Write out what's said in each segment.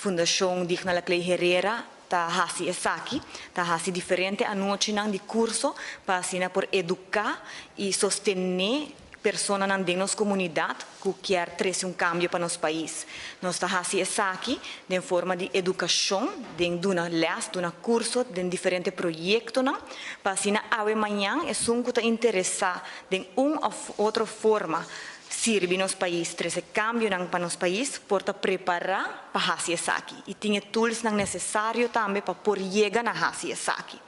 Fundação Digna la Clay Herrera ta hasi esaki, ta hasi diferente anoche nang di curso para asina por educar e sostener pessoas na nossa comunidade que quer trazer cambio para nosso país. Nós estamos fazendo aqui de forma de educação, de uma les, de um curso, de diferentes projetos, para assim amanhã é um que está interessado de uma ou outra forma servir nosso país, trazer cambio para nosso país, para preparar para fazer aqui. E tinha tools necessários também para poder chegar a fazer aqui.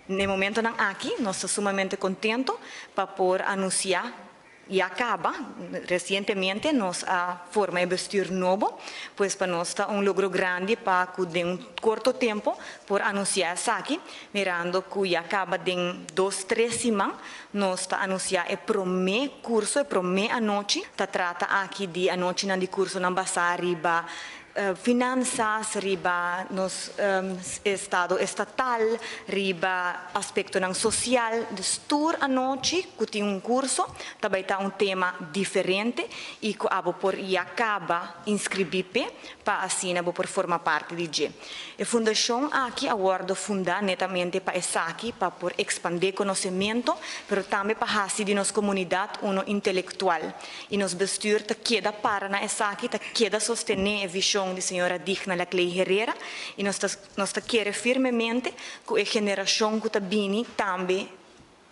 No momento aqui, nós estamos sumamente contentes para poder anunciar e acaba, recentemente, nossa forma de vestir novo, pois para nós está logro grande para que de curto tempo, por anunciar isso aqui, mirando que acaba de 2-3 semanas, nós está anunciar o primeiro curso, o primeiro anoche, está trata aqui de anoche de curso na Bazar, riba finanças, riba nos estado estatal, riba aspecto social, de tour a noite, que tem curso, também está tema diferente e que abo por e acaba inscrever para assim abo por formar parte de G. A fundação aqui aguardo fundar netamente para essa aqui para por expandir conhecimento, pero também para fazer de nossa comunidade intelectual e nos vestir te queda para na essa aqui te queda sostener a visão de senhora Digna la Clay Herrera e nós queremos firmemente que a geração que está vindo também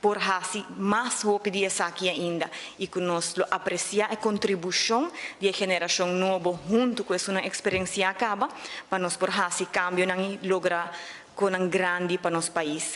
por fazer mais rápido essa aqui ainda e que nós apreciar a contribuição da geração nova junto com essa experiência acaba para nós por fazer cambio e lograr com um grande para nosso país.